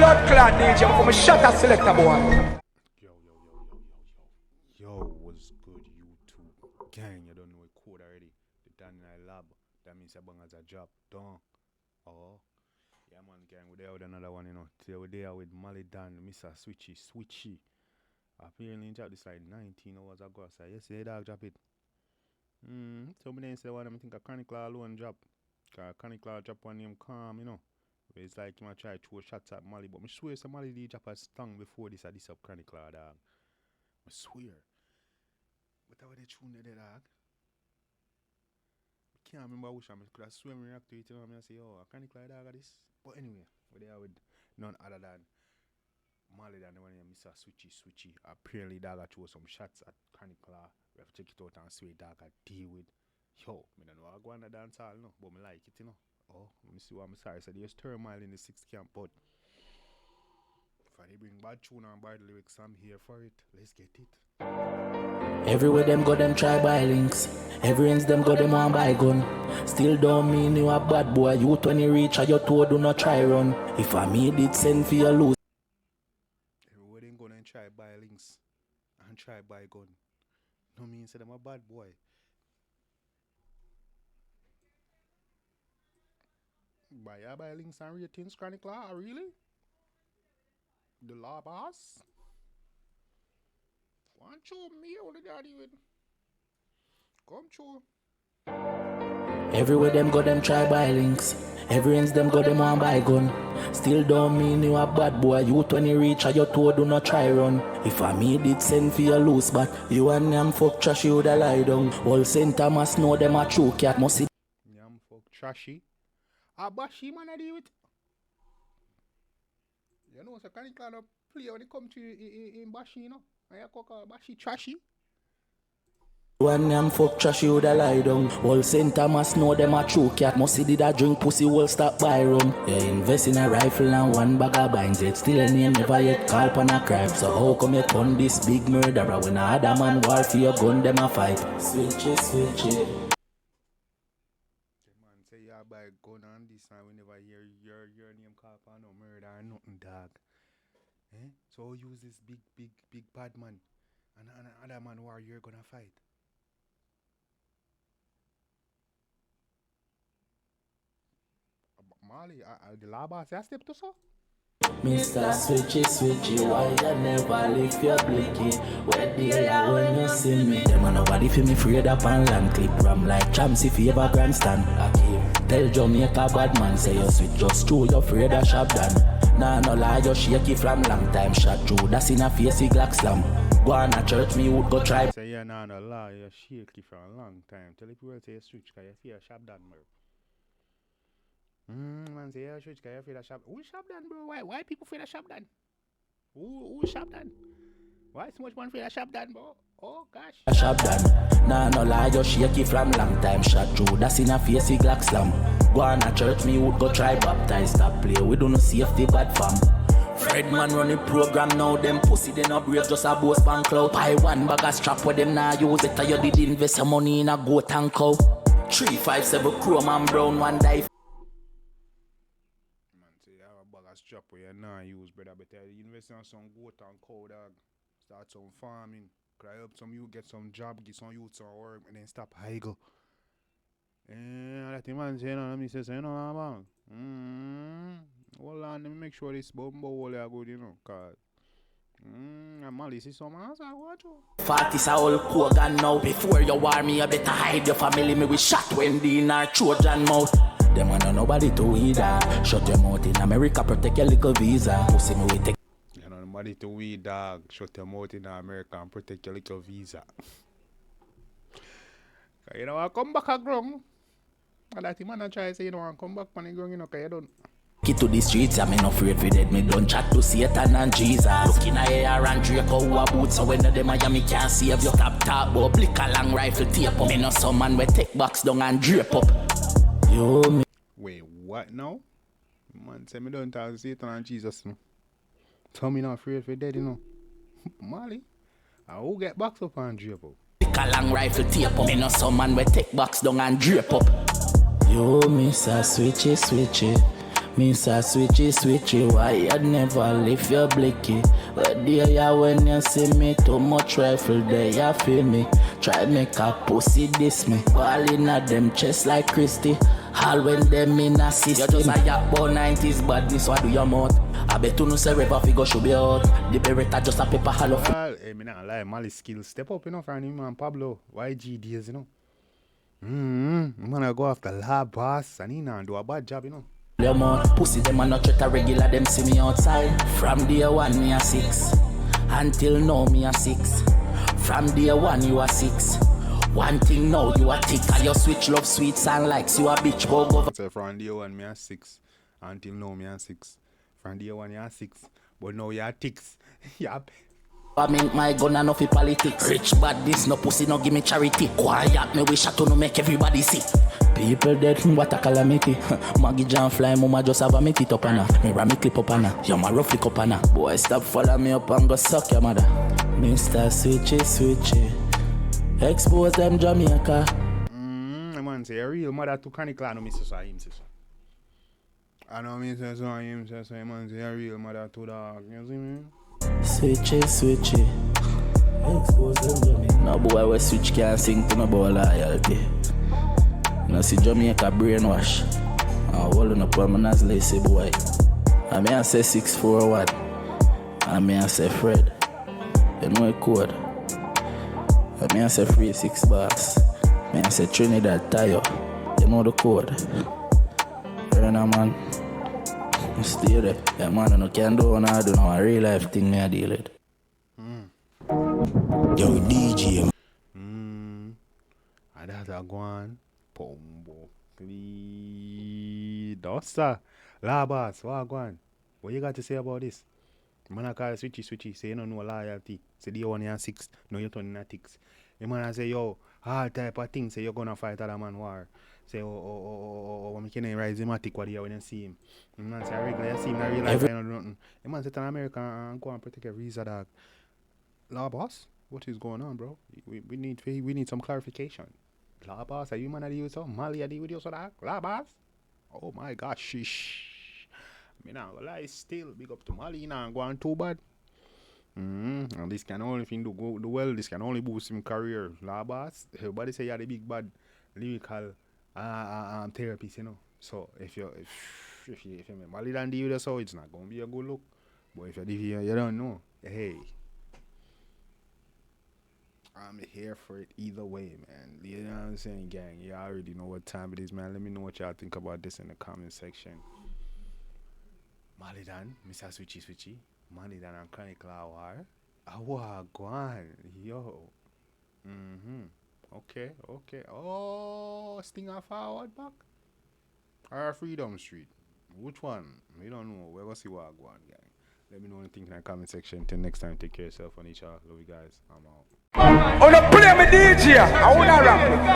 blood clot DJ from a shot at selector boy. Yo, what's good YouTube gang? You don't know a code already. The Dan in I lab. That means a bang as a job done. Oh, yeah man gang, we're there with another one, you know. Today we're there with Malie Donn, Mr. Switchy Switchy. Apparently he dropped this like 19 hours ago. So yesterday dog drop it. So many say one I think a 𝐑𝐂𝐂𝐓𝐈𝐎𝐍 alone drop. 𝐑𝐂𝐂𝐓𝐈𝐎𝐍 drop one name calm, you know. Where it's like I try to throw shots at Malie, but I swear some Malie did drop a stung before this up 𝐑𝐂𝐂𝐓𝐿 dog. I swear. But how they tune the dog? I can't remember which one. I could have swear me react to it, you know, I say, oh, 𝐑𝐂𝐂𝐓𝐿 dog got this. But anyway, we're there with none other than Malie Donn, the one named Mr. Switchy Switchy. Apparently dog throw some shots at 𝐑𝐂𝐂𝐓𝐿. We have to check it out and see what dog deal with. Yo, I don't know how I go on the dance hall, no, but I like it, you know. Oh, let me see what I'm sorry. So there's turmoil in the 6th camp, but if I bring bad tune and bad lyrics, I'm here for it. Let's get it. Everywhere them go, them try buy links. Every ends them go, them want buy gun. Still don't mean you a bad boy. You 20 reach or your toe do not try run. If I made it, send for your lose. Everywhere them go, them try buy links and try buy gun. No mean say them a bad boy. Buy links and ratings, 𝐑𝐂𝐂𝐓𝐿, really? The law boss? Come show me all the daddy with. Come show. Everywhere them go, them try buy links. Every ends them go, them want buy gun. Still don't mean you a bad boy. You 20 reach or your toe do not try run. If I made it, send for your loose, but you and them fuck trashy woulda lie down. All St. Thomas know them a true cat must see. Yam fuck trashy. A bashi man I deal with. You know, so 𝐑𝐂𝐂𝐓𝐿 play when it come to in bashi, you know. And you call bashi trashy. When them fuck trashy woulda lie down. All St. Thomas know them a true cat. Must see did a drink pussy will stop by rum. Yeah, invest in a rifle and one bag of binds. It still a name never yet call upon a crime. So how come you turn this big murderer when a other man war for your gun them a fight? Switchy switchy. Say you buy gun and this and we never hear your name called for no murder or nothing dog. Eh? So use this big bad man and other man who are you're gonna fight. Malie, the law boss, you step to so? Mr. Switchy Switchy, why you never lift your blicky? Where the hell when you see me? Them a nobody feel me afraid up and land clip ram like champs if you ever grandstand. Tell Jamaica bad man say you switch just true, you afraid of shop done. Nah no lie, you shaky from long time shot through. That's in a facey Glock slam. Go on a church, me would go try. Say yeah, nah no lie, you shaky for a long time. Tell the people say you switch cause you fear shop done, bro. Man say yeah, switch cause you fear shop. Who shop done, bro? Why people fear shop done? Who shop done? Why so much man fear shop done, bro? Oh gosh. Shop done. Nah no lie, you shaky from long time shot through. That's in a facey Glock slam. Go on a church, me would go try baptize. Stop play, we don't safety bad fam. Fred man run the program now, them pussy they not brave, just a boast pan clout. Buy one bag of strap where them now use it. You did invest your money in a goat and cow. 357 chrome and brown, one die. Man say you have a bag of strap where you now use, brother. Better you invest in some goat and cow dog. Start some farming. Could I help some you get some job, get some youth some work, and then stop higgle. That the man say, let me say, you know, man. Hold on, let me make sure this bumbo hole are good, you know, cause Malie see some answer, watch you. 40's a whole Kogan now. Before you war me, you better hide your family. Me we shot Wendy in our Trojan mouth. Them want nobody to either. Shut your mouth in America, protect your little visa. Pussy me we take. You know nobody to weed dog. Shut your mouth in America and protect your little visa. You know I come back a ground. And that man try to say, you know, I come back on the ground, you know, cause you don't. Get to the streets, I'm not afraid for dead. Me don't chat to Satan and Jesus. Looking at air and Draco who a boot. So when the Miami can't save your top but blick a long rifle tape up. Me know some man we take box down and drape up. Yo me. Wait, what now? Man say me don't talk to Satan and Jesus no. Tell me not afraid for dead, you know. Malie, I will get box up and drape up. Blick a long rifle tape up. Me know some man we take box down and drape up. Yo, Mr. Switchy Switchy. Mr. Switchy Switchy, why you never lift your blicky? But dear, when you see me, too much rifle there, you feel me. Try make a pussy diss me. Balling at them chest like Christy. All when them in a system. You just a yak ball 90s badness, what do your mouth? I bet you no say rapper figure should be out. The beretta just a paper hollow. Well, hey, me not lie, Malie skills step up, you know, for him and Pablo. YG days, you know. I'm gonna go after lab boss and he not do a bad job, you know. Your mouth, pussy them a not treat a regular, them see me outside. From day one me a 6, until now me a 6. From day one you a 6. One thing now you a tick, and your switch love sweet sound likes you a bitch go go. So from day one me a 6, until now me a 6. From day one you a 6, but now you a ticks. Yup. I mean my gun and no fi politics. Rich bad this no pussy no give me charity. Quiet me wish I to no make everybody see. People dead what a calamity. Maggie John fly mama just have a meet it up on her. Me ram me clip up on her. You my rough lick up on her. Boy stop follow me up and go suck your mother. Mr. Switchy Switchy, expose them Jamaica. Man say a real mother to chronicle. I know me say so him say so. I know me say so him say so. Man say a real mother to dog. You see me? Switchy Switchy, expose them Jamaica. No boy we switch can't sing to no boy loyalty. You see Jamaica brainwash. I'm holding up on my nice lazy boy. I may I say 641. I may I say Fred. You know a code. I may I say 36 bars. May I say Trinidad Tayo. You know the code. You know man. You stay there. Yeah man, you can't do what I do now. A real life thing me I deal with. Yo DJ. I that's a go on. Pombo. Dosta. Labas. What go on? What you got to say about this? Man I call Switchy Switchy. Say you don't know loyalty. Say the one you 6. No you turn in a 6. The man I say yo, all type of things. Say you're gonna fight other man war. Say when can rise him at when you see him. The man say regular you see him in real life. Nothing. The man say to America and go and protect a visa dog. Law boss, what is going on, bro? We need some clarification. Law boss, are you man at you so? Malie at you with you so that? Law boss? Oh my gosh, shish. Me now lie still big up to Malie now and go on too bad. And this can only thing do well, this can only boost him career. Law boss, everybody say you're the big bad lyrical therapist, you know. So if you Malie Donn do so, it's not gonna be a good look. But if you don't know, hey. I'm here for it either way, man. You know what I'm saying, gang? You already know what time it is, man. Let me know what y'all think about this in the comment section. Malie Donn, Mr. Switchy Switchy, Malie Donn and 𝐑𝐂𝐓𝐈𝐎𝐍. Oh, go on. Yo. Okay. Oh, Stinger forward back? Or Freedom Street? Which one? We don't know. We're going to see what go on, gang. Let me know what you think in the comment section. Till next time, take care of yourself and each other. Love you guys. I'm out. On a play me DJ, I wanna rap.